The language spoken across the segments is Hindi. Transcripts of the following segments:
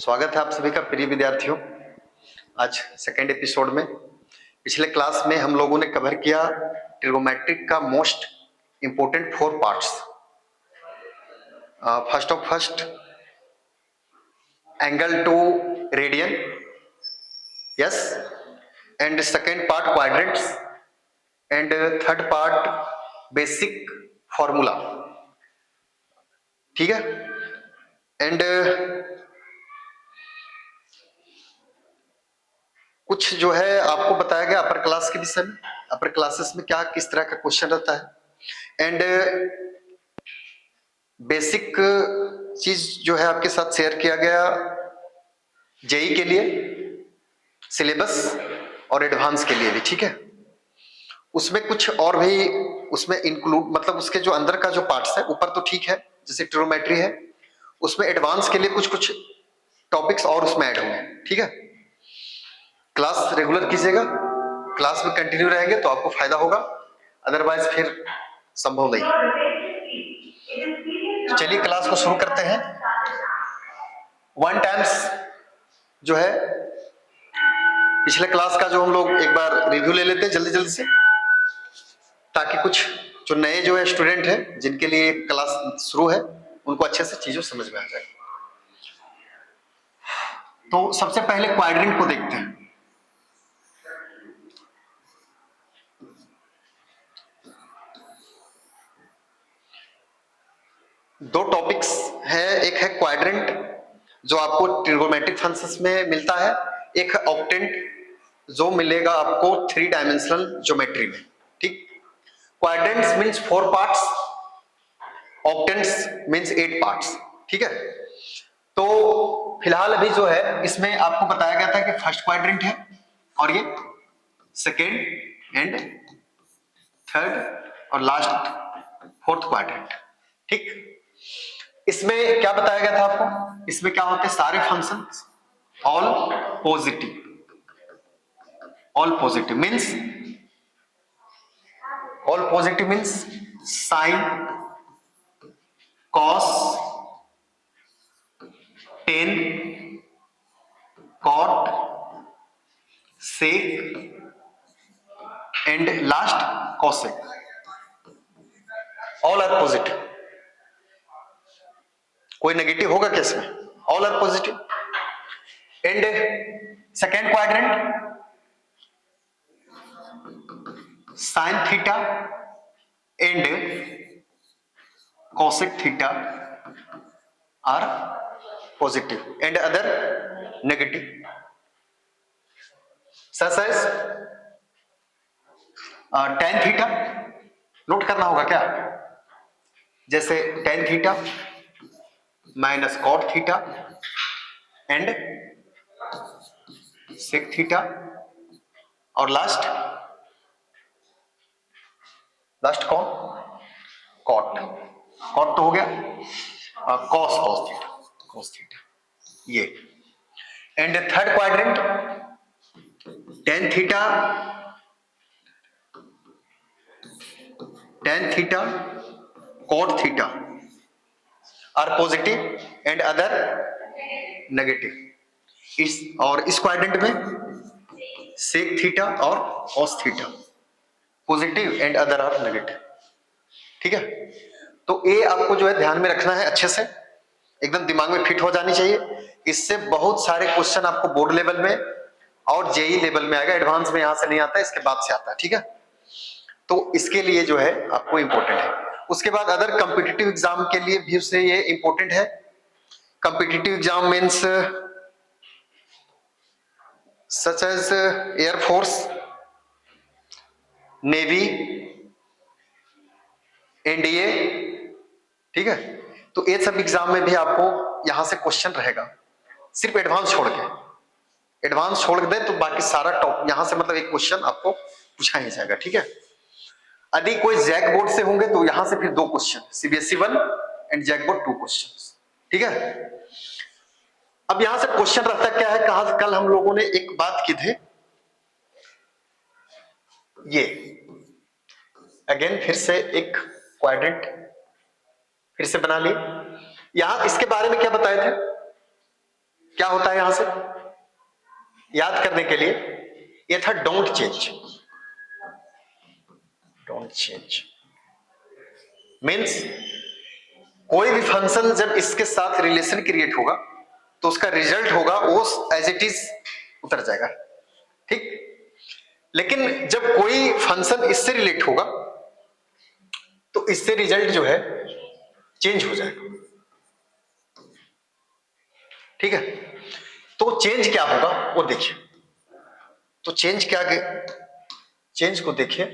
स्वागत है आप सभी का प्रिय विद्यार्थियों। आज सेकेंड एपिसोड में पिछले क्लास में हम लोगों ने कवर किया ट्रिगोमेट्रिक का most important 4 parts. First angle to radian, yes, and second part quadrants, and third part basic formula, ठीक है। एंड कुछ जो है आपको बताया गया अपर क्लास के विषय में, अपर क्लासेस में क्या किस तरह का क्वेश्चन रहता है, एंड बेसिक चीज जो है आपके साथ शेयर किया गया जेई के लिए, सिलेबस और एडवांस के लिए भी, ठीक है। उसमें कुछ और भी उसमें इंक्लूड, मतलब उसके जो अंदर का जो पार्ट्स है ऊपर तो ठीक है, जैसे ट्रिग्नोमेट्री है, उसमें एडवांस के लिए कुछ कुछ टॉपिक्स और उसमें ऐड होंगे, ठीक है। क्लास रेगुलर कीजिएगा, क्लास में कंटिन्यू रहेंगे तो आपको फायदा होगा, अदरवाइज फिर संभव नहीं। चलिए क्लास को शुरू करते हैं। 1 टाइम्स जो है पिछले क्लास का जो हम लोग एक बार रिव्यू ले लेते हैं जल्दी जल्दी से, ताकि कुछ जो नए जो है स्टूडेंट है जिनके लिए क्लास शुरू है उनको अच्छे से चीजों समझ में आ जाए। तो सबसे पहले क्वाड्रेंट को देखते हैं। दो टॉपिक्स है, एक है क्वाड्रेंट जो आपको ट्रिगोनोमेट्रिक फंक्शंस में मिलता है, एक है ऑक्टेंट जो मिलेगा आपको 3 डायमेंशनल ज्योमेट्री में, ठीक। Quadrants means 4 parts, octants means 8 parts, ठीक है। तो फिलहाल अभी जो है इसमें आपको बताया गया था कि फर्स्ट क्वाड्रेंट है और ये सेकेंड एंड थर्ड और लास्ट फोर्थ क्वाड्रेंट, ठीक। इसमें क्या बताया गया था आपको, इसमें क्या होते हैं सारे function all positive, all positive means, all positive means sine, cos, tan, cot, sec and last cosec, all are positive. कोई नेगेटिव होगा क्या इसमें? All are positive. And second quadrant sine theta and cosec theta are positive and other negative, such as tan theta. Note करना होगा क्या, जैसे tan theta minus cot theta and sec theta, और लास्ट कौन, कॉट, कॉट तो हो गया, कॉस थीटा, कॉस थीटा ये। And third quadrant tan theta, tan theta, cot theta are positive and other negative. इस क्वाड्रेंट में सेक थीटा और cos theta positive and other are negative, ठीक है। तो ये आपको जो है ध्यान में रखना है, अच्छे से एकदम दिमाग में फिट हो जानी चाहिए। इससे बहुत सारे क्वेश्चन आपको बोर्ड लेवल में और जेई लेवल में आएगा, एडवांस में यहां से नहीं आता है, इसके बाद से आता है, ठीक है। तो इसके लिए जो है आपको इंपॉर्टेंट है। उसके बाद अदर कॉम्पिटिटिव एग्जाम के लिए भी से ये इंपॉर्टेंट है। Competitive exam means such as air force, navy, NDA, ठीक है। तो ये सब एग्जाम में भी आपको यहां से क्वेश्चन रहेगा, सिर्फ एडवांस छोड़ के, एडवांस छोड़ दे तो बाकी सारा टॉप यहां से मतलब एक क्वेश्चन आपको पूछा ही जाएगा, ठीक है। यदि कोई जैक बोर्ड से होंगे तो यहां से फिर 2 question, CBSE 1 and JAC board 2 question, ठीक है। अब यहां से क्वेश्चन रहता क्या है, कहा कल हम लोगों ने एक बात की थी, ये अगेन फिर से एक क्वाड्रेंट फिर से बना लिए। यहां इसके बारे में क्या बताए थे, क्या होता है यहां से याद करने के लिए, ये था don't change. Don't change means कोई भी फंक्शन जब इसके साथ रिलेशन क्रिएट होगा तो उसका रिजल्ट होगा वो एज इट इज उतर जाएगा, ठीक। लेकिन जब कोई फंक्शन इससे रिलेट होगा तो इससे रिजल्ट जो है चेंज हो जाएगा, ठीक है। तो चेंज क्या होगा वो देखिए, तो चेंज क्या, चेंज को देखिए,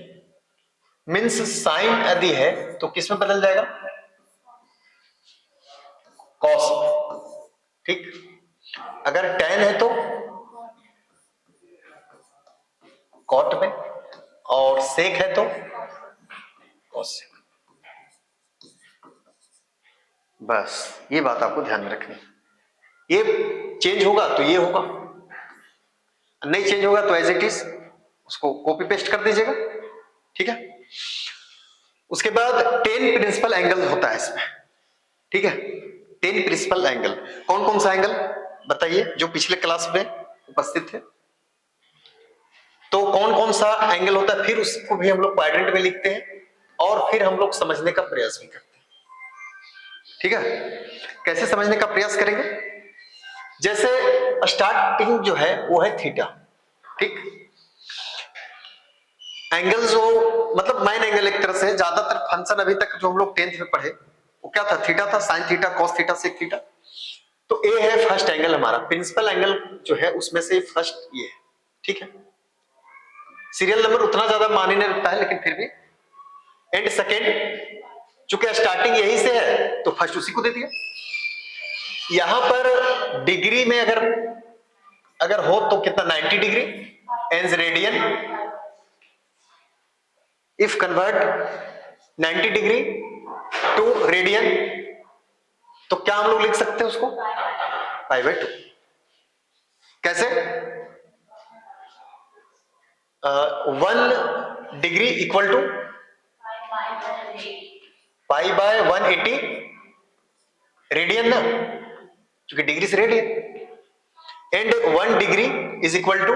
मीन्स साइन यदि है तो किस में बदल जाएगा, कॉस में, ठीक। अगर टेन है तो कॉट में, और सेक है तो कॉस से। बस ये बात आपको ध्यान में रखनी, ये चेंज होगा तो ये होगा, नहीं चेंज होगा तो एज इट इज उसको कॉपी पेस्ट कर दीजिएगा, ठीक है। उसके बाद 10 प्रिंसिपल एंगल होता है इसमें, ठीक है। 10 प्रिंसिपल एंगल, कौन कौन सा एंगल बताइए जो पिछले क्लास में उपस्थित थे, तो कौन कौन सा एंगल होता है, फिर उसको भी हम लोग क्वाड्रेंट में लिखते हैं और फिर हम लोग समझने का प्रयास भी करते हैं, ठीक है। कैसे समझने का प्रयास करेंगे, जैसे स्टार्टिंग जो है वो है थीटा, ठीक। एंगल जो मतलब मेन एंगल एक तरह से, ज्यादातर फंक्शन अभी तक जो हम लोग 10th में पढ़े वो क्या था, थीटा था, sine theta, cos theta, sec theta. तो ए है फर्स्ट एंगल हमारा, प्रिंसिपल एंगल जो है उसमें से फर्स्ट ये है, ठीक है। सीरियल नंबर उतना ज्यादा मायने नहीं रखता है लेकिन फिर भी, एंड सेकेंड, चूंकि स्टार्टिंग यही से है तो फर्स्ट उसी को दे दिया। यहां पर डिग्री में अगर हो तो कितना, 90 degree, and radian, if convert 90 degree to radian तो क्या हम लोग लिख सकते हैं उसको, π/2। कैसे, 1 डिग्री इक्वल टू π/180 रेडियन ना, क्योंकि डिग्री से radian, and 1 degree is equal to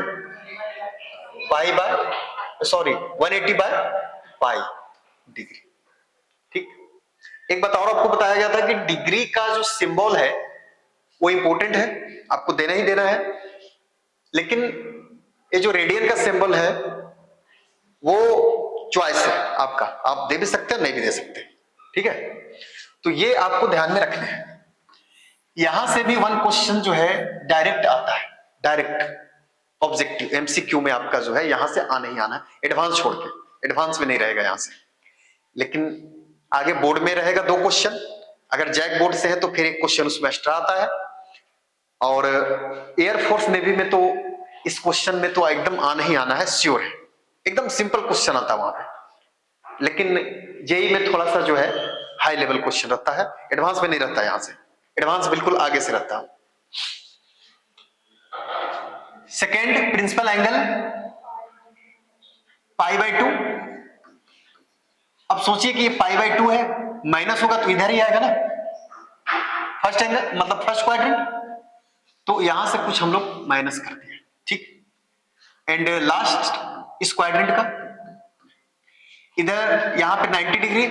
180/π degree, ठीक। एक बात और आपको बताया गया था कि डिग्री का जो सिंबल है वो इंपॉर्टेंट है, आपको देना ही देना है, लेकिन ये जो रेडियन का सिंबल है वो चॉइस है आपका, आप दे भी सकते हैं नहीं भी दे सकते, ठीक है। तो ये आपको ध्यान में रखना है। यहां से भी वन क्वेश्चन जो है डायरेक्ट आता है, डायरेक्ट ऑब्जेक्टिव एमसीक्यू में आपका जो है यहां से आना ही आना है, एडवांस छोड़ के, एडवांस में नहीं रहेगा यहां से, लेकिन आगे बोर्ड में रहेगा 2 क्वेश्चन, अगर जैक बोर्ड से है तो फिर एक क्वेश्चन उसमें एक्स्ट्रा आता है, और एयरफोर्स नेवी में तो इस क्वेश्चन में तो एकदम आना ही आना है, श्योर है, एकदम सिंपल क्वेश्चन आता है वहां पे। लेकिन जेई में थोड़ा सा जो है हाई लेवल क्वेश्चन रहता है, एडवांस में नहीं रहता, यहां से एडवांस बिल्कुल आगे से रहता है। Second principal angle π/2। अब सोचिए कि ये π/2 है, माइनस होगा तो इधर ही आएगा ना, फर्स्ट एंगल मतलब फर्स्ट क्वाड्रेंट, तो यहां से कुछ हम लोग माइनस कर दिया, ठीक। एंड लास्ट इस क्वाड्रेंट का, इधर यहां पे 90 डिग्री,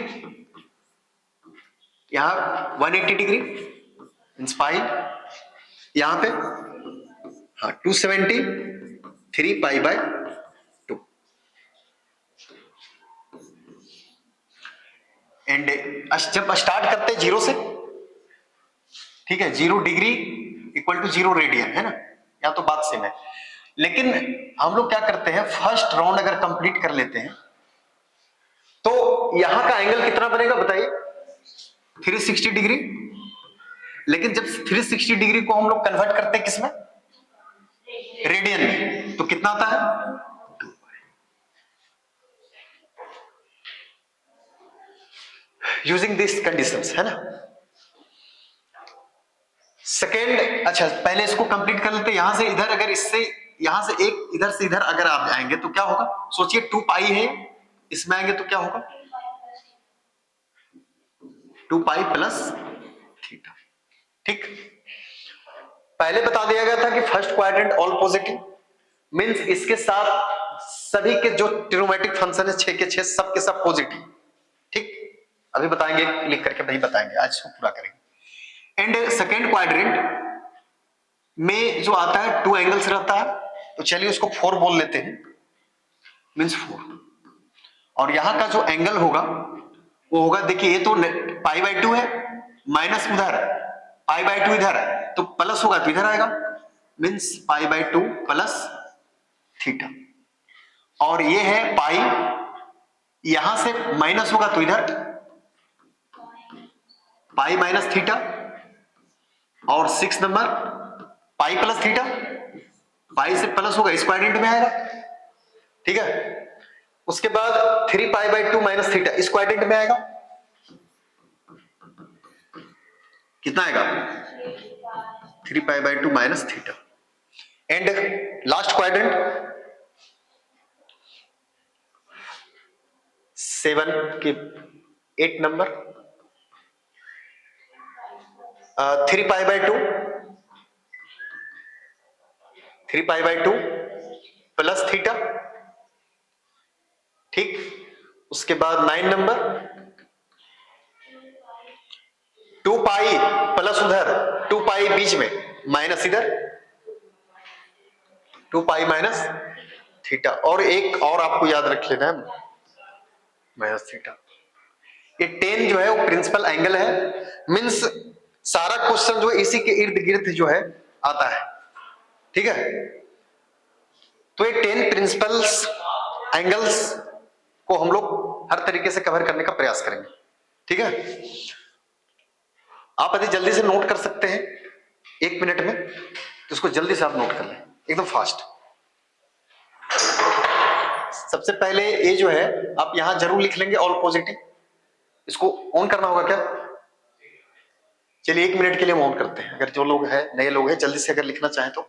यहां 180 डिग्री मींस पाई, यहां पे हाँ 270, 3π/2, एंड जब स्टार्ट करते हैं 0 से, ठीक है, 0 डिग्री इक्वल टू 0 रेडियन है ना, या तो बात सेम है, लेकिन हम लोग क्या करते हैं, फर्स्ट राउंड अगर कंप्लीट कर लेते हैं तो यहां का एंगल कितना बनेगा बताइए, 360 डिग्री। लेकिन जब 360 डिग्री को हम लोग कन्वर्ट करते हैं किसमें, रेडियन में, तो कितना आता है, 2π। यूजिंग दिस कंडीशंस, है ना। सेकेंड, अच्छा पहले इसको कंप्लीट कर लेते, यहां से इधर, अगर इससे यहां से एक इधर से इधर अगर आप आएंगे तो क्या होगा, सोचिए 2π है, इसमें आएंगे तो क्या होगा, 2π + थीटा, ठीक। पहले बता दिया गया था कि first quadrant all positive, means इसके साथ सभी के जो ट्रिग्नोमेट्रिक फंक्शन है 6 के 6 सब के सब पॉजिटिव। ठीक, अभी बताएंगे, लिख करके नहीं बताएंगे, आज इसको पूरा करेंगे। एंड सेकेंड क्वाड्रेंट में जो आता है 2 एंगल्स रहता है, तो चलिए उसको 4 बोल लेते हैं, मींस 4। और यहां का जो एंगल होगा वो होगा, देखिए ये तो π/2 है, माइनस उधर π/2 इधर, तो प्लस होगा तो इधर आएगा, मींस π/2 प्लस थीटा। और ये है पाई, यहां से माइनस होगा तो इधर पाई माइनस थीटा। और 6 नंबर पाई प्लस थीटा, पाई से प्लस होगा इस क्वाड्रेंट में आएगा, ठीक है। उसके बाद 3π/2 माइनस थीटा इस क्वाड्रेंट में आएगा, कितना आएगा 3π/2 minus theta. And last quadrant 7 के 8 नंबर 3π/2 प्लस थीटा, ठीक। उसके बाद 9 नंबर 2 पाई प्लस उधर 2 पाई बीच में माइनस इधर 2 पाई माइनस थीटा। और एक और आपको याद रख लेना है माइनस थीटा। ये 10 जो है वो प्रिंसिपल एंगल है, मींस सारा क्वेश्चन जो इसी के इर्द गिर्द जो है आता है, ठीक है। तो ये 10 प्रिंसिपल्स एंगल्स को हम लोग हर तरीके से कवर करने का प्रयास करेंगे, ठीक है। आप यदि जल्दी से नोट कर सकते हैं 1 मिनट में तो उसको जल्दी से आप नोट कर लें, एकदम फास्ट। सबसे पहले ये जो है आप यहां जरूर लिख लेंगे ऑल पॉजिटिव, इसको ऑन करना होगा क्या? चलिए 1 मिनट के लिए हम ऑन करते हैं। अगर जो लोग हैं नए लोग हैं जल्दी से अगर लिखना चाहें तो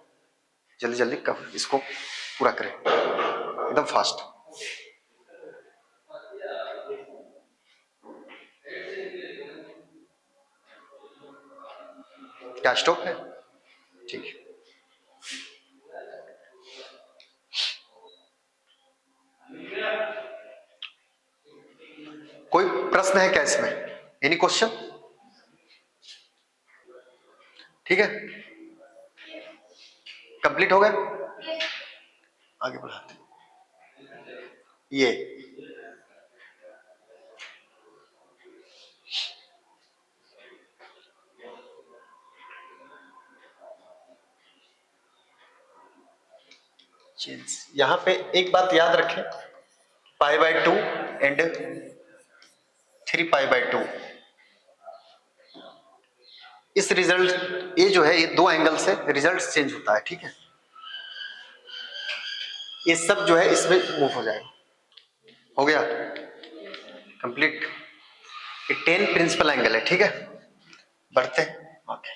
जल्दी जल्दी कवर इसको पूरा करें एकदम फास्ट। क्या स्टॉप है? ठीक है। कोई प्रश्न है क्या इसमें? Any question? ठीक है, कंप्लीट हो गया, आगे बढ़ाते हैं। ये यहां पे एक बात याद रखें, π/2 एंड 3π/2 इस रिजल्ट, ये जो है ये 2 एंगल से रिजल्ट चेंज होता है, ठीक है। ये सब जो है इसमें मूव हो जाएगा। हो गया कंप्लीट। ये 10 प्रिंसिपल एंगल है, ठीक है। बढ़ते हैं ओके।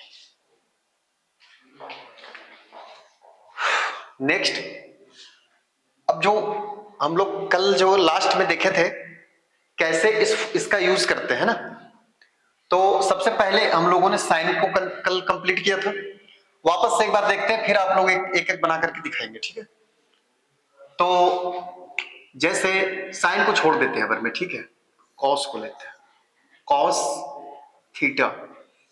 नेक्स्ट, अब जो हम लोग कल जो लास्ट में देखे थे कैसे इसका यूज करते हैं ना, तो सबसे पहले हम लोगों ने साइन को कल कंप्लीट किया था। वापस से एक बार देखते हैं, फिर आप लोग एक एक बना करके दिखाएंगे, ठीक है। तो जैसे साइन को छोड़ देते हैं अगर में, ठीक है। कॉस को लेते हैं, कॉस थीटा,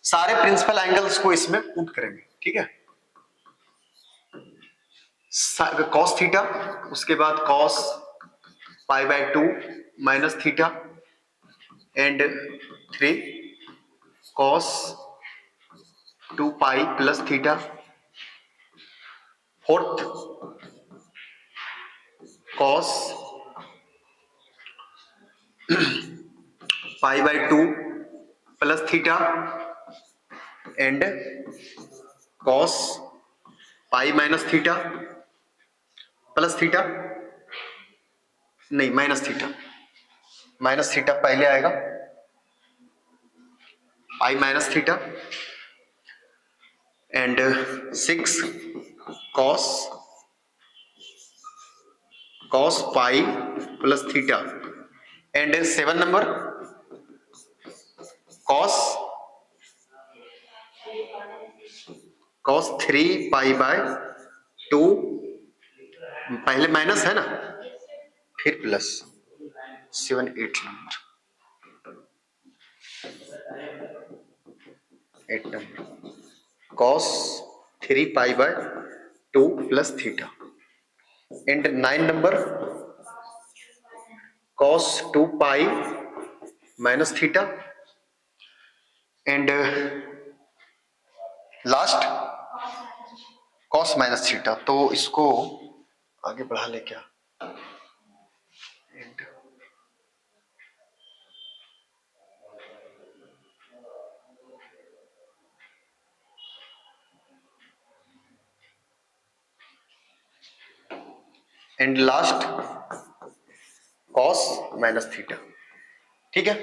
सारे प्रिंसिपल एंगल्स को इसमें पुट करेंगे, ठीक है। कॉस थीटा, उसके बाद cos π/2 minus theta and 3 cos 2 pi plus theta, fourth cos π/2 plus theta and cos pi minus theta plus theta, नहीं माइनस थीटा पहले आएगा, pi minus theta and 6 cos pi plus theta and 7 number cos cos 3 pi by 2, पहले माइनस है ना, फिर plus 7 8 number, 8 number cos 3 pi by 2 plus theta, and 9 number cos 2 pi minus theta, and last cos minus theta. तो इसको आगे बढ़ा ले क्या, and last cos minus theta. ठीक है,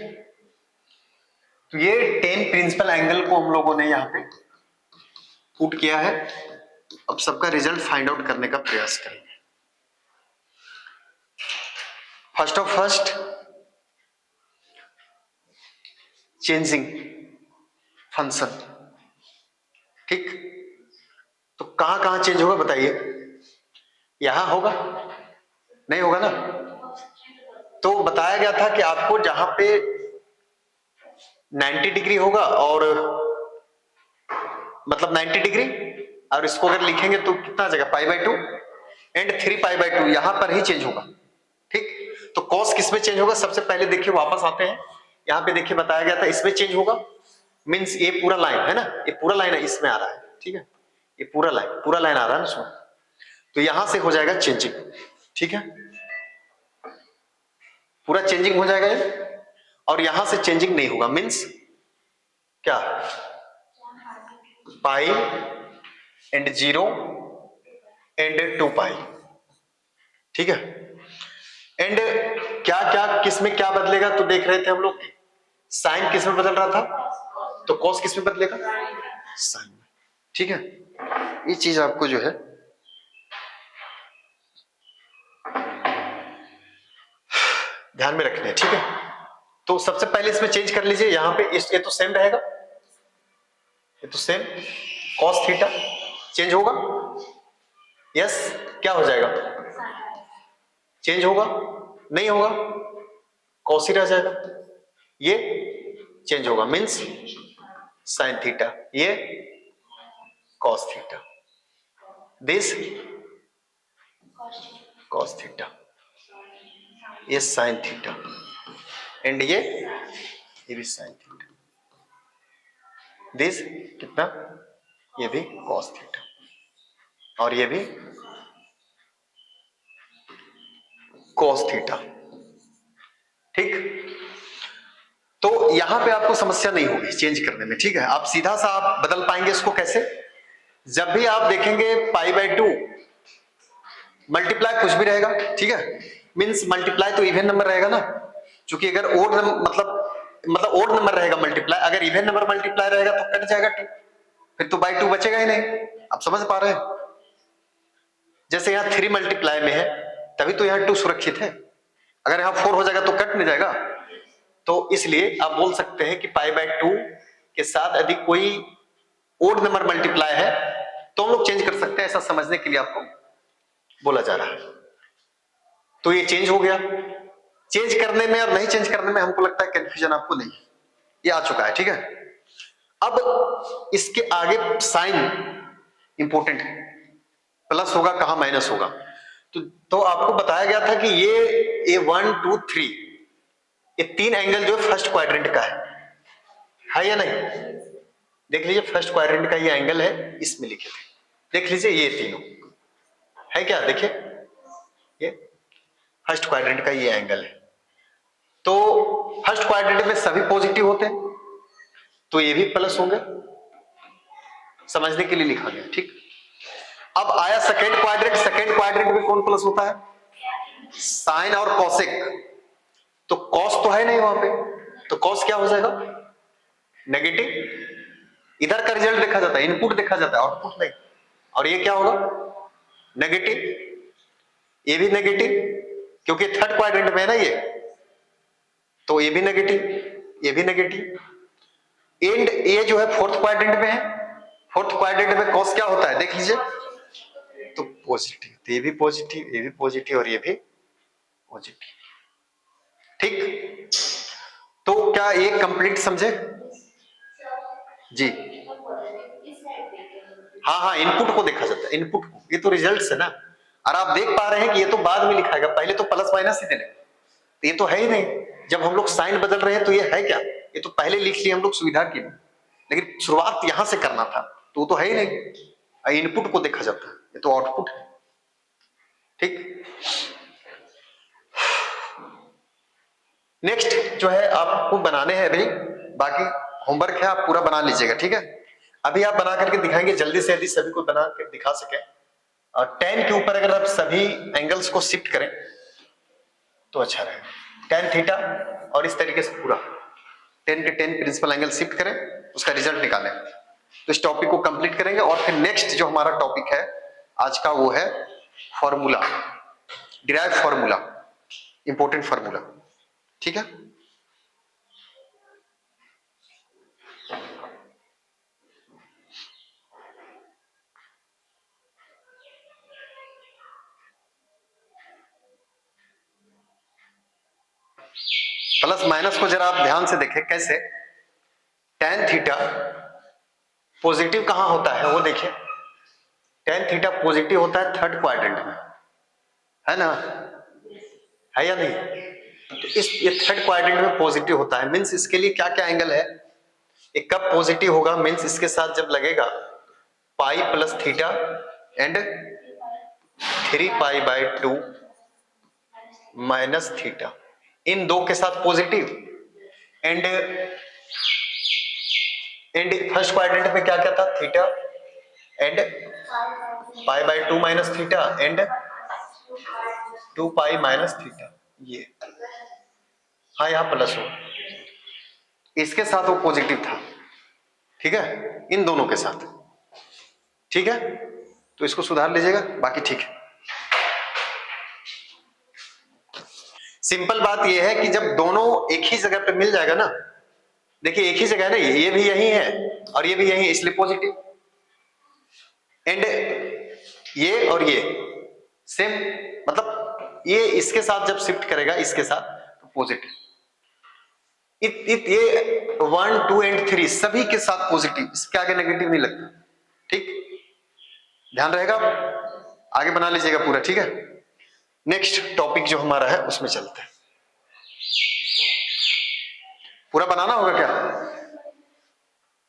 तो ये 10 प्रिंसिपल एंगल को हम लोगों ने यहां पे पुट किया है। अब सबका रिजल्ट फाइंड आउट करने का प्रयास करेंगे। फर्स्ट चेंजिंग फंक्शन, ठीक, तो कहां कहां चेंज होगा बताइए, यहां होगा, नहीं होगा ना। तो बताया गया था कि आपको जहां पे 90 डिग्री होगा और मतलब 90 डिग्री, और इसको अगर लिखेंगे तो कितना आ जाएगा पाई बाय 2 एंड 3 पाई बाय 2, यहां पर ही चेंज होगा। ठीक, तो कॉस किस में चेंज होगा, सबसे पहले देखिए वापस आते हैं, यहां पे देखिए बताया गया था इसमें चेंज होगा, मींस ये पूरा लाइन है ना, ये पूरा लाइन है इसमें आ रहा है, ठीक है, ये पूरा लाइन आ रहा है ना इसमें, तो यहां से हो जाएगा चेंजिंग। ठीक है, पूरा चेंजिंग हो जाएगा ये, और यहां से चेंजिंग नहीं होगा, मींस क्या, पाई एंड 0 एंड 2 पाई। ठीक है, एंड क्या क्या किस में क्या बदलेगा, तो देख रहे थे हम लोग साइन किस में बदल रहा था, तो कॉस किस में बदलेगा, साइन में। ठीक है, ये चीज आपको जो है ध्यान में रखनी है। ठीक है, तो सबसे पहले इसमें चेंज कर लीजिए, यहां पे ये तो सेम रहेगा, ये तो सेम, कॉस थीटा चेंज होगा, यस, क्या हो जाएगा, चेंज होगा, नहीं होगा, कॉस ही रह जाएगा, ये चेंज होगा, मींस साइन थीटा, ये cos theta, this cos theta, ये साइन थीटा, एंड ये भी साइन थीटा, दिस कितना, ये भी कॉस थीटा, और ये भी कॉस थीटा। ठीक, तो यहां पे आपको समस्या नहीं होगी चेंज करने में। ठीक है, आप सीधा सा आप बदल पाएंगे इसको कैसे, जब भी आप देखेंगे पाई बाय 2 मल्टीप्लाई कुछ भी रहेगा, ठीक है, मींस मल्टीप्लाई तो इवन नंबर रहेगा ना, क्योंकि अगर ओड मतलब ओड नंबर रहेगा मल्टीप्लाई, अगर इवन नंबर मल्टीप्लाई रहेगा तो कट जाएगा 2, फिर तो बाय 2 बचेगा ही नहीं। आप समझ पा रहे हैं, जैसे यहां 3 मल्टीप्लाई में है तभी तो यहां 2 सुरक्षित है, अगर यहां 4 हो जाएगा तो कट नहीं जाएगा। तो इसलिए आप बोल सकते हैं कि पाई बाय 2 के साथ यदि कोई ओड नंबर मल्टीप्लाई है तो हम लोग चेंज कर सकते हैं, ऐसा समझने के लिए आपको बोला जा रहा है। तो ये चेंज हो गया, चेंज करने में और नहीं चेंज करने में हमको लगता है कंफ्यूजन आपको नहीं, ये आ चुका है। ठीक है, अब इसके आगे साइन इंपॉर्टेंट है, प्लस होगा कहां माइनस होगा, तो आपको बताया गया था कि ये 1 2 3 ये 3 एंगल जो फर्स्ट क्वाड्रेंट का है या नहीं, देख लीजिए फर्स्ट क्वाड्रेंट का ये एंगल है, इसमें लिखे थे, देख लीजिए ये तीनों है क्या, देखिए ये फर्स्ट क्वाड्रेंट का ये एंगल है, तो फर्स्ट क्वाड्रेंट में सभी पॉजिटिव होते हैं तो ये भी प्लस होंगे, समझने के लिए लिखा गया। ठीक, अब आया सेकेंड क्वाड्रेंट में कौन प्लस होता है, साइन और कॉसेक, तो कॉस तो है नहीं वहां पे, तो कॉस क्या हो जाएगा, नेगेटिव। इधर का रिजल्ट देखा जाता है, इनपुट देखा जाता है, आउटपुट नहीं, और ये क्या होगा, नेगेटिव, ये भी नेगेटिव, क्योंकि थर्ड क्वाड्रेंट में है ना ये, तो ये भी नेगेटिव, ये भी नेगेटिव, एंड ये जो है फोर्थ क्वाड्रेंट में है, फोर्थ क्वाड्रेंट में कॉस क्या होता है देख लीजिए, तो पॉजिटिव, तो ये भी पॉजिटिव, ये भी पॉजिटिव और ये भी पॉजिटिव। ठीक, तो क्या ये कंप्लीट समझे जी? हाँ हाँ, इनपुट को देखा जाता है, इनपुट को, ये तो रिजल्ट है ना। और आप देख पा रहे हैं कि ये तो बाद में लिखाएगा, पहले तो प्लस माइनस ही देने, तो ये तो है ही नहीं। जब हम लोग साइन बदल रहे हैं तो ये है क्या, ये तो पहले लिख लिए हम लोग सुविधा के लिए, लेकिन शुरुआत यहां से करना था, तो वो तो है ही नहीं। इनपुट को देखा जाता है, ये तो आउटपुट है। ठीक, नेक्स्ट जो है आपको बनाने हैं अभी, बाकी होमवर्क है, आप पूरा बना लीजिएगा, ठीक है। अभी आप बना करके दिखाएंगे जल्दी से, यदि सभी को बना कर दिखा सके। और 10 के ऊपर अगर आप सभी एंगल्स को शिफ्ट करें तो अच्छा रहेगा, टेन थीटा, और इस तरीके से पूरा 10 के 10 प्रिंसिपल एंगल शिफ्ट करें, उसका रिजल्ट निकालें। तो इस टॉपिक को कंप्लीट करेंगे, और फिर नेक्स्ट जो हमारा टॉपिक है आज का वो है formula, derive formula, important formula, ठीक है। प्लस माइनस को जरा आप ध्यान से देखें कैसे, टेन थीटा पॉजिटिव कहां होता है वो देखिए, टेन थीटा पॉजिटिव होता है थर्ड क्वाड्रेंट में, है ना, है या नहीं? तो ये थर्ड क्वाड्रेंट में पॉजिटिव होता है, मींस इसके लिए क्या क्या एंगल है, एक कब पॉजिटिव होगा, मींस इसके साथ जब लगेगा pi plus theta and 3 pi minus theta, इन दो के साथ पॉजिटिव। एंड फर्स्ट क्वाड्रेंट में क्या क्या था, theta and pi minus theta and 2 pi - theta, ये हाँ यहाँ प्लस हो, इसके साथ वो पॉजिटिव था, ठीक है, इन दोनों के साथ, ठीक है। तो इसको सुधार लीजिएगा, बाकी ठीक है। सिंपल बात यह है कि जब दोनों एक ही जगह पे मिल जाएगा ना, देखिए एक ही जगह है ना, ये भी यही है और ये भी यही है, इसलिए पॉजिटिव। एंड ये और ये सेम, मतलब ये इसके साथ जब शिफ्ट करेगा इसके साथ तो पॉजिटिव। ये 1 2 एंड 3 सभी के साथ पॉजिटिव, इसके आगे नेगेटिव नहीं लगता, ठीक, ध्यान रहेगा, आगे बना लीजिएगा पूरा, ठीक है। नेक्स्ट टॉपिक जो हमारा है उसमें चलते हैं, पूरा बनाना होगा क्या,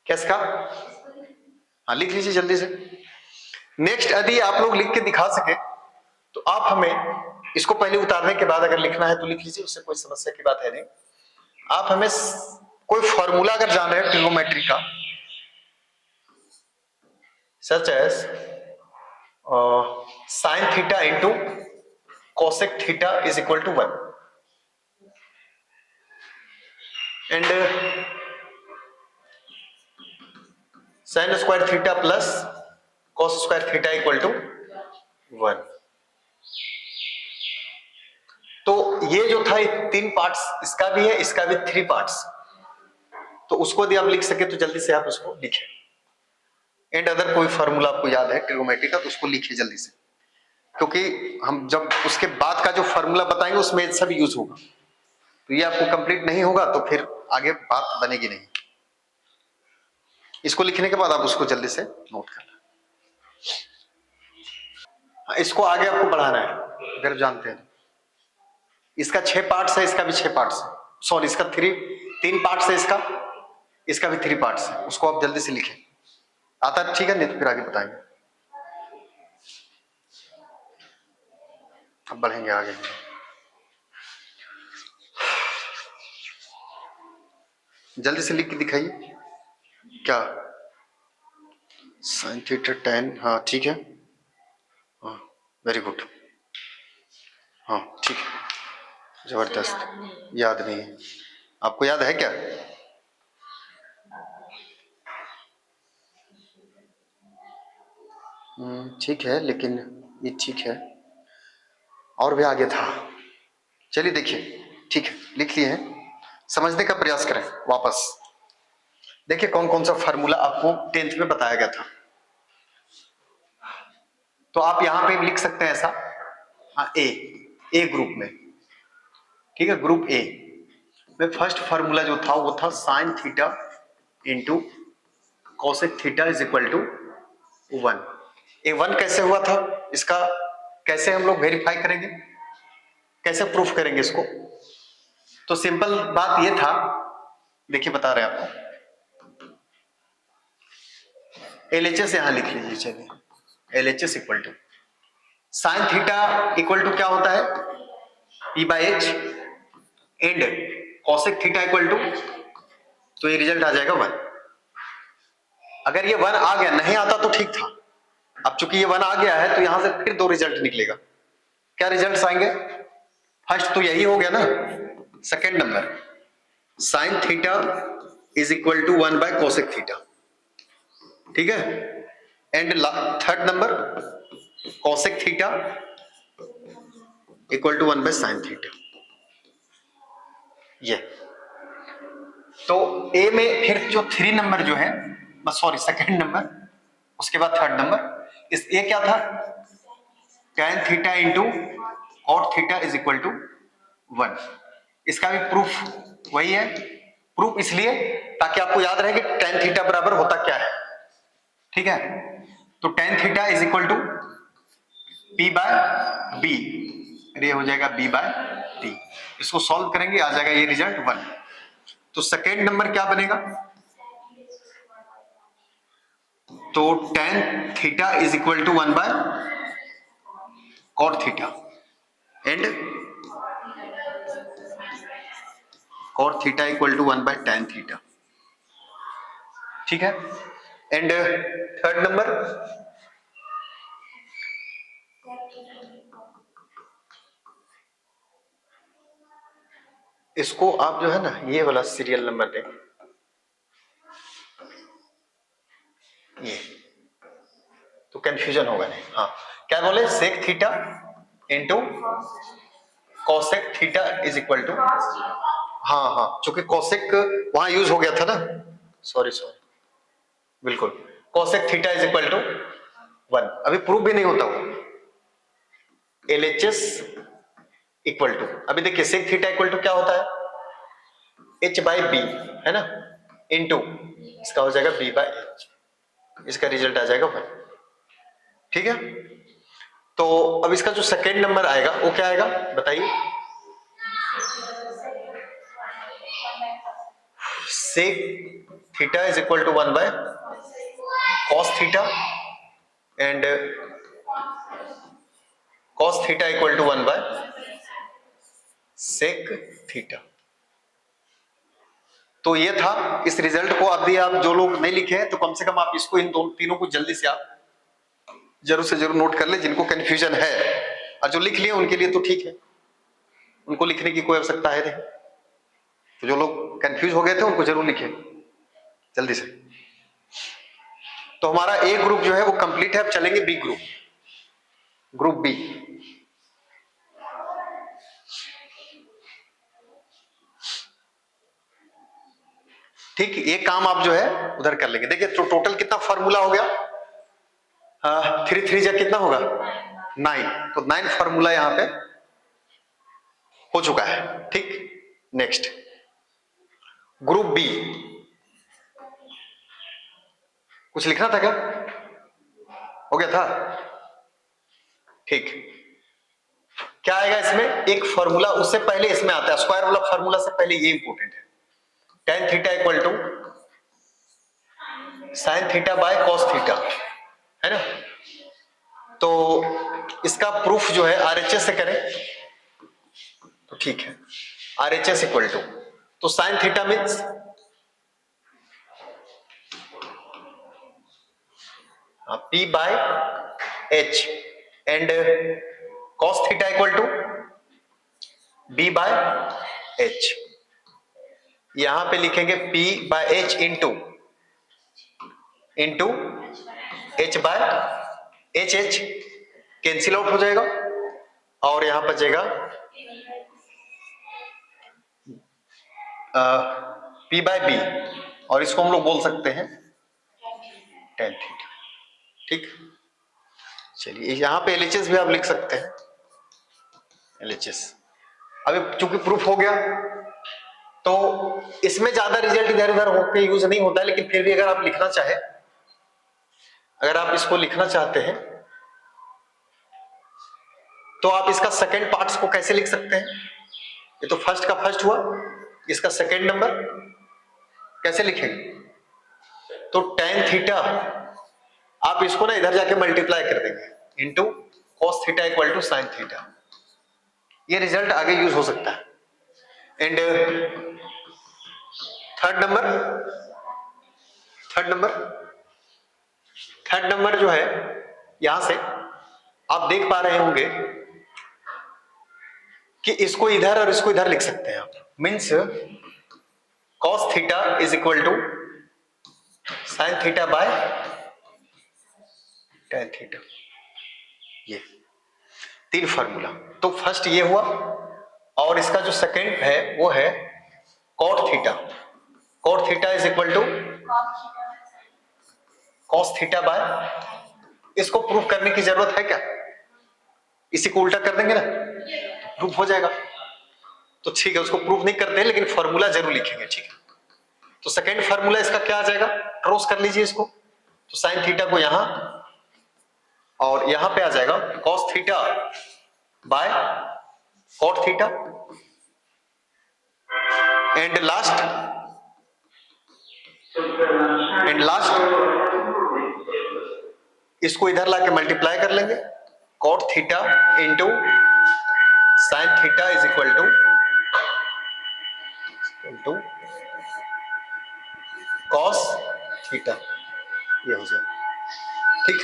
कैसे का, हाँ लिख लीजिए जल्दी से। नेक्स्ट यदि आप लोग लिख के दिखा सके तो आप हमें इसको पहले उतारने के बाद अगर लिखना है तो लिख लीजिए, उससे कोई समस्या की बात है नहीं। आप हमें कोई फॉर्मूला अगर जान रहे हैं ट्रिगोमेट्री का, such as sine theta into cosec theta is equal to 1 and sine square theta plus cos square theta equal to 1। तो ये जो था तीन पार्ट्स, इसका भी है, इसका भी 3 पार्ट्स, तो उसको यदि आप लिख सके तो जल्दी से आप उसको लिखें। एंड अदर कोई फार्मूला आपको याद है ट्रिगोमेट्री का तो उसको लिखिए जल्दी से, क्योंकि हम जब उसके बाद का जो फार्मूला बताएंगे उसमें सब यूज होगा, तो ये आपको कंप्लीट नहीं होगा तो फिर आगे बात बनेगी नहीं। इसको लिखने के बाद आप उसको जल्दी से नोट करना, इसको आगे आपको बढ़ाना है अगर जानते हैं। इसका 6 पार्ट्स है, इसका भी 6 पार्ट्स है, सॉरी इसका 3 पार्ट्स है, इसका भी 3 पार्ट्स है, उसको आप जल्दी से लिखें, आता है ठीक है, नहीं तो फिर आगे बताएंगे। अब बढ़ेंगे आगे, जल्दी से लिख के दिखाइए। क्या साइन थीटा tan, हाँ ठीक है, हाँ वेरी गुड, हाँ ठीक है, जबरदस्त, याद नहीं है आपको, याद है क्या? ठीक है, लेकिन ये ठीक है, और भी आगे था, चलिए देखिए, ठीक है लिख लिए हैं, समझने का प्रयास करें वापस। देखिए कौन कौन सा फार्मूला आपको 10th में बताया गया था। तो आप यहां पे लिख सकते हैं ऐसा, ए ग्रुप में, ठीक है, ग्रुप ए में फर्स्ट फार्मूला जो था वो था sine theta into cosec theta is equal to 1। ये 1 कैसे हुआ था, इसका कैसे हम लोग वेरीफाई करेंगे, कैसे प्रूफ करेंगे इसको? तो सिंपल बात ये था, देखिए बता रहे हैं आपको, LHS यहां लिख लीजिए, चलिए LHS equal to sine theta equal to क्या होता है, P/H and cosec theta equal to, तो ये रिजल्ट आ जाएगा 1। अगर ये 1 आ गया, नहीं आता तो ठीक था, अब चूंकि ये 1 आ गया है तो यहां से फिर 2 रिजल्ट निकलेगा। क्या रिजल्ट आएंगे? फर्स्ट तो यही हो गया ना, second number sine theta is equal to 1 by cosec theta, ठीक है, and third number cosec theta equal to 1 by sine theta. ये तो ए में फिर जो 3 नंबर जो है, सॉरी सेकेंड नंबर, उसके बाद थर्ड नंबर, इस ए क्या था, tan theta into cot theta is equal to 1। इसका भी प्रूफ वही है, प्रूफ इसलिए ताकि आपको याद रहे कि tan थीटा बराबर होता क्या है, ठीक है। तो tan theta is equal to P/B, ये हो जाएगा B/T। इसको सॉल्व करेंगे, आ जाएगा ये रिजल्ट 1। तो सेकेंड नंबर क्या बनेगा, तो tan theta is equal to 1 by cot theta and cot theta equal to 1 by tan theta, ठीक है। एंड थर्ड नंबर इसको आप जो है ना ये वाला सीरियल नंबर दें, ये तो कंफ्यूजन होगा नहीं। हाँ क्या बोले, sec theta into cosec theta is equal to, हाँ चूंकि कॉसेक वहां यूज हो गया था ना, सॉरी बिल्कुल, cosec theta is equal to 1। अभी प्रूफ भी नहीं होता वो, LHS इक्वल टू, अभी देखिए सेक थीटा इक्वल टू क्या होता है, H/B है ना, इंटू इसका हो जाएगा B/H, इसका रिजल्ट आ जाएगा 1, ठीक है। तो अब इसका जो सेकेंड नंबर आएगा वो क्या आएगा बताइए, sec theta is equal to 1 by cos theta and cos theta equal to 1 by sec theta. तो ये था, इस रिजल्ट को अभी आप जो लोग नहीं लिखे हैं तो कम से कम आप इसको, इन दो तीनों को जल्दी से आप जरूर से जरूर नोट कर ले, जिनको कंफ्यूजन है, और जो लिख लिए उनके लिए तो ठीक है, उनको लिखने की कोई आवश्यकता है नहीं, तो जो लोग कंफ्यूज हो गए थे उनको जरूर लिखे जल्दी से। तो हमारा ए ग्रुप जो है वो कंप्लीट है, अब चलेंगे बी ग्रुप, ग्रुप बी। ठीक, ये काम आप जो है उधर कर लेंगे। देखिए तो टोटल कितना फार्मूला हो गया, 3 3 जा कितना होगा 9, तो 9 फार्मूला यहां पे हो चुका है, ठीक। नेक्स्ट ग्रुप बी, कुछ लिखना था क्या, हो गया था, ठीक। क्या आएगा इसमें, एक फार्मूला उससे पहले इसमें आता है, स्क्वायर वाला फार्मूला से पहले ये इंपॉर्टेंट है, tan theta equal to sine theta by cos theta, है ना। तो इसका प्रूफ जो है RHS से करें तो ठीक है, RHS इक्वल टू, तो sine theta means P/H and cos theta equal to B/H। यहां पे लिखेंगे P/H into H/H cancel out हो जाएगा, और यहां बचेगा P/B और इसको हम लोग बोल सकते हैं tan थीटा। ठीक, चलिए यहां पे LHS भी आप लिख सकते हैं, LHS। अब चूंकि प्रूफ हो गया तो इसमें ज्यादा रिजल्ट इधर उधर होकर यूज नहीं होता है, लेकिन फिर भी अगर आप लिखना चाहे, अगर आप इसको लिखना चाहते हैं तो आप इसका सेकंड पार्ट्स को कैसे लिख सकते हैं? ये तो फर्स्ट का फर्स्ट हुआ, इसका सेकंड नंबर कैसे लिखेंगे? तो tan थीटा आप इसको ना इधर जाके मल्टीप्लाई कर देंगे into cos theta equal to sin theta. ये रिजल्ट आगे यूज हो सकता है। एंड थर्ड नंबर जो है, यहां से आप देख पा रहे होंगे कि इसको इधर और इसको इधर लिख सकते हैं आप। Means cos theta is equal to sin theta by tan theta. ये तीन फार्मूला। तो फर्स्ट ये हुआ, और इसका जो सेकंड है वो है cot theta. cot theta is equal to cos theta by, इसको प्रूफ करने की जरूरत है क्या? इसी को उल्टा कर देंगे ना, प्रूफ हो जाएगा। तो ठीक है, उसको प्रूफ नहीं करते हैं लेकिन फॉर्मूला जरूर लिखेंगे। ठीक है, तो सेकंड फार्मूला इसका क्या आ जाएगा? क्रॉस कर लीजिए इसको। तो sin थीटा को यहां और यहां पे आ जाएगा cos theta by cot theta. And last इसको इधर लाके मल्टीप्लाई कर लेंगे, cot theta into sin theta is equal to cos theta. ये हो जाए। ठीक,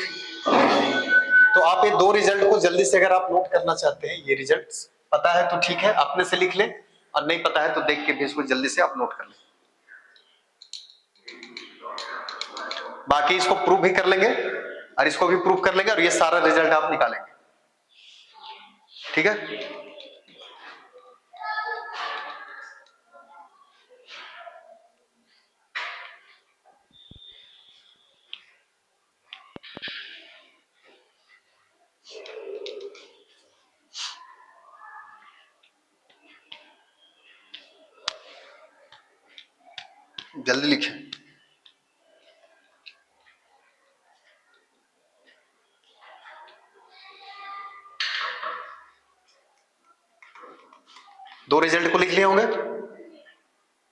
तो आप ये दो रिजल्ट को जल्दी से अगर आप नोट करना चाहते हैं, ये रिजल्ट पता है तो ठीक है, अपने से लिख लें, और नहीं पता है तो देख के भी इसको जल्दी से आप नोट कर लें। बाकी इसको प्रूफ भी कर लेंगे और इसको भी प्रूफ कर लेंगे, और ये सारा रिजल्ट आप निकालेंगे। ठीक है, जल्दी लिखें। दो रिजल्ट को लिख लिए होंगे।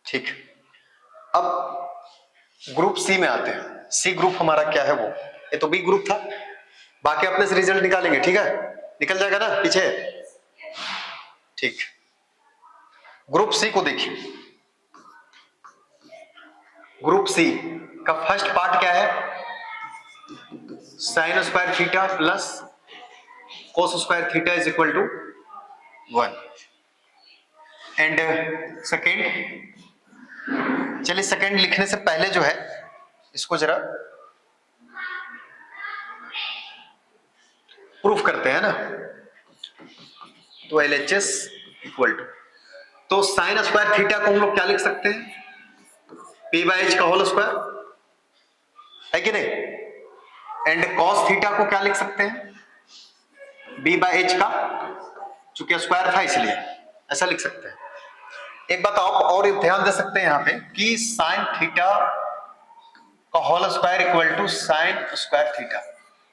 ठीक, अब ग्रुप सी में आते हैं। सी ग्रुप हमारा क्या है? वो ये तो बी ग्रुप था, बाकी अपने से रिजल्ट निकालेंगे। ठीक है, निकल जाएगा ना पीछे। ठीक, ग्रुप सी को देखिए। ग्रुप सी का फर्स्ट पार्ट क्या है? Sine square theta plus cos square theta is equal to 1। And second, चलिए सेकेंड लिखने से पहले जो है इसको जरा प्रूफ करते हैं ना। तो LHS इक्वल टू, तो साइन स्क्वायर थीटा को हम लोग क्या लिख सकते हैं? P/H का होल स्क्वायर, है कि नहीं? एंड cos थीटा को क्या लिख सकते हैं? B/H का, चूंकि स्क्वायर था इसलिए ऐसा लिख सकते हैं। एक बात आप और ध्यान दे सकते हैं यहां पे कि साइन थीटा का whole square equal to sine square theta.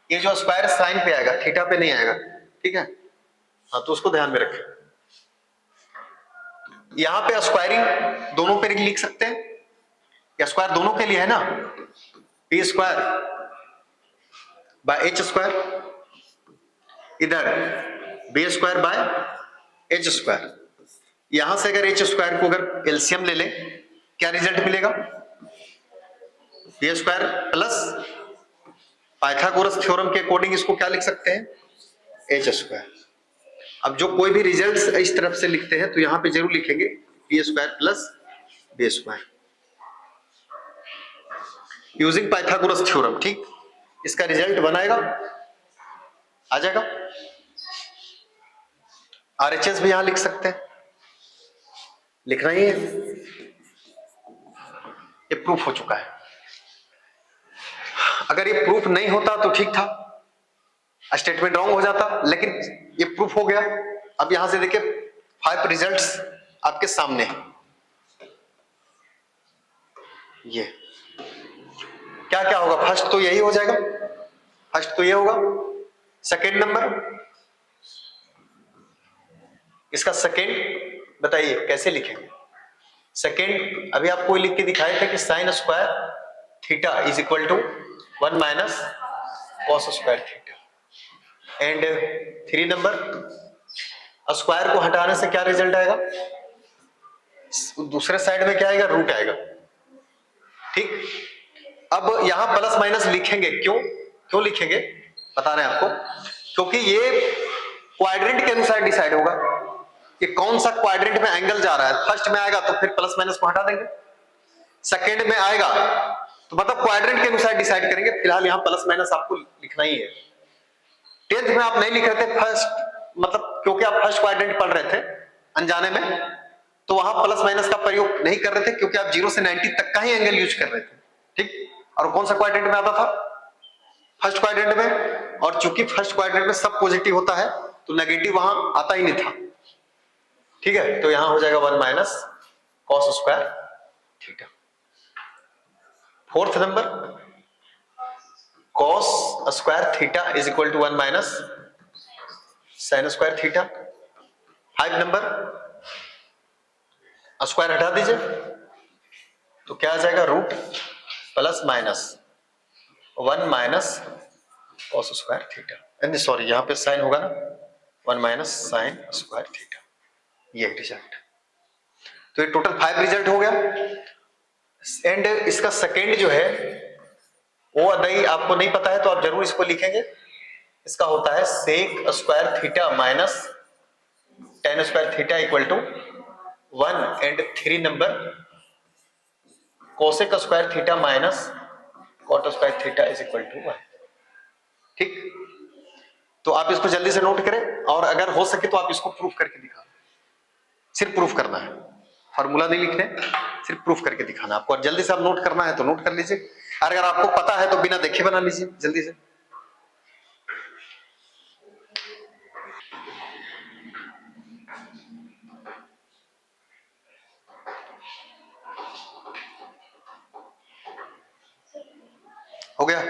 ये जो स्क्वायर साइन पे आएगा, थीटा पे नहीं आएगा। ठीक है, हाँ, तो उसको ध्यान में रखें। यहां पे स्क्वायरिंग दोनों पे लिख सकते हैं, या स्क्वायर दोनों के लिए है ना, P square by H square, इधर B square by H square. यहां से अगर एच स्क्वायर को अगर एलसीएम ले लें, क्या रिजल्ट मिलेगा? B square plus Pythagoras theorem के अकॉर्डिंग इसको क्या लिख सकते हैं? H square. अब जो कोई भी रिजल्ट्स इस तरफ से लिखते हैं तो यहां पे जरूर लिखेंगे B square plus B square using Pythagoras theorem. ठीक, इसका रिजल्ट बनाएगा, आ जाएगा। RHS भी यहां लिख सकते हैं, लिखना ही है। ये प्रूफ हो चुका है। अगर ये प्रूफ नहीं होता तो ठीक था, स्टेटमेंट रॉन्ग हो जाता, लेकिन ये प्रूफ हो गया। अब यहां से देखिए 5 रिजल्ट्स आपके सामने हैं। ये क्या क्या होगा, फर्स्ट तो यही हो जाएगा, फर्स्ट तो ये होगा। सेकेंड नंबर, इसका सेकेंड बताइए कैसे लिखेंगे। सेकेंड अभी आपको लिख के दिखाए थे कि sine square theta is equal to 1 minus cos square theta. And 3 number, square को हटाने से क्या रिजल्ट आएगा, दूसरे साइड में क्या आएगा, रूट आएगा। ठीक, अब यहां प्लस माइनस लिखेंगे, क्यों लिखेंगे बता रहे हैं आपको, क्योंकि ये क्वाड्रेंट के अनुसार डिसाइड होगा कि कौन सा क्वाड्रेंट में एंगल जा रहा है। फर्स्ट में आएगा तो फिर प्लस माइनस को हटा देंगे, सेकेंड में आएगा तो मतलब क्वाड्रेंट के अनुसार डिसाइड करेंगे। फिलहाल यहां प्लस माइनस आपको लिखना ही है। 10th में आप नहीं लिख रहे थे फर्स्ट, मतलब क्योंकि आप फर्स्ट क्वाड्रेंट पढ़ रहे थे अनजाने में, तो वहां प्लस माइनस का प्रयोग नहीं कर रहे थे क्योंकि आप 0 से 90 तक का ही एंगल यूज कर रहे थे। ठीक, और कौन सा क्वाड्रेंट में आता था, फर्स्ट क्वाड्रेंट में, और चूंकि फर्स्ट क्वाड्रेंट में सब पॉजिटिव होता है तो नेगेटिव वहां आता ही नहीं था। ठीक है, तो यहां हो जाएगा 1 minus cos square theta. 4th number, cos square theta is equal to 1 minus sine square theta. 5 number, square हटा दीजिए तो क्या आ जाएगा, root plus minus 1 minus cos square theta. Sorry यहां पे साइन होगा ना, 1 माइनस साइन स्क्वायर थीटा। ये रिजल्ट, तो ये टोटल 5 रिजल्ट हो गया। एंड इसका सेकेंड जो है वो नहीं, आपको नहीं पता है तो आप जरूर इसको लिखेंगे। इसका होता है sec square theta minus tan square theta equal to 1। And 3 number, cosec square theta minus cot square theta is equal to 1। ठीक, तो आप इसको जल्दी से नोट करें, और अगर हो सके तो आप इसको प्रूफ करके दिखा, सिर्फ प्रूफ करना है, फार्मूला नहीं लिखने, सिर्फ प्रूफ करके दिखाना आपको। और जल्दी से आप नोट करना है तो नोट कर लीजिए, अगर आपको पता है तो बिना देखे बना लीजिए जल्दी से। हो गया,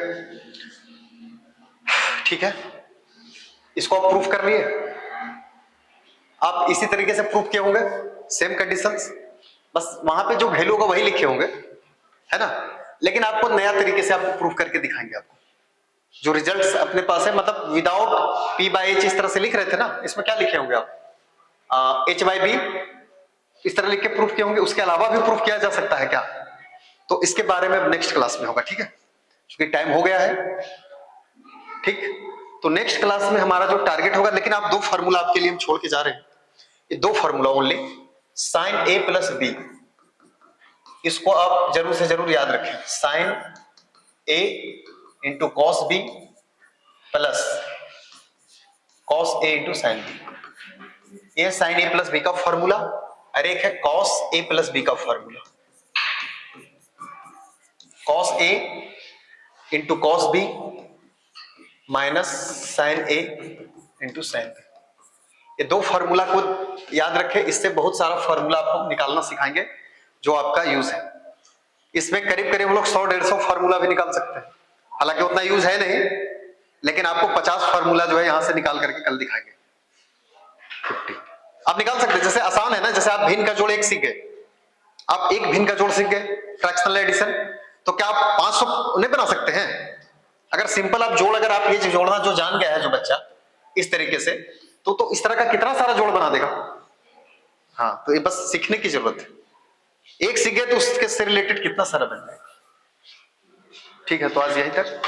ठीक है, इसको आप प्रूफ कर लिए। आप इसी तरीके से प्रूफ किए होंगे, सेम कंडीशंस, बस वहां पे जो वैल्यू होगा वही लिखे होंगे, है ना। लेकिन आपको नया तरीके से आपको प्रूफ करके दिखाएंगे। आपको जो रिजल्ट्स अपने पास है, मतलब विदाउट P by H इस तरह से लिख रहे थे ना, इसमें क्या लिखे होंगे आप, H by B इस तरह लिख के प्रूफ किए होंगे। उसके अलावा भी प्रूफ किया जा सकता है क्या, तो इसके बारे में नेक्स्ट क्लास में होगा। ठीक है, क्योंकि टाइम हो गया है। ठीक, तो नेक्स्ट क्लास में हमारा जो टारगेट होगा, लेकिन आप 2 फार्मूला आपके लिए हम छोड़ के जा रहे हैं, ये 2 formula only, sine A plus B, इसको आप जरूर से जरूर याद रखें। Sine A into cos B plus cos A into sine B। ये साइन A प्लस B का फॉर्मूला, और एक है कॉस A प्लस B का formula. Cos A into cos B minus sine A into sine B। ये 2 फार्मूला को याद रखें, इससे बहुत सारा फार्मूला आपको निकालना सिखाएंगे जो आपका यूज है। इसमें करीब करीब हम लोग 100-150 फार्मूला भी निकाल सकते हैं, हालांकि उतना यूज है नहीं, लेकिन आपको 50 फार्मूला जो है यहां से निकाल करके कल दिखाएंगे। 50 आप निकाल सकते हैं, जैसे आसान है ना, जैसे आप भिन्न का जोड़ 1 सीख गए, आप एक भिन्न का जोड़ सीख गए, फ्रैक्शनल एडिशन, तो क्या आप 500 नहीं बना सकते हैं? अगर सिंपल आप जोड़, अगर आप ये जोड़ना जो जान गया है जो बच्चा इस तरीके से, तो इस तरह का कितना सारा जोड़ बना देगा। हाँ, तो ये बस सीखने की जरूरत है। एक सीख गए तो उसके से रिलेटेड कितना सारा बन जाएगा। ठीक है, तो आज यहीं तक।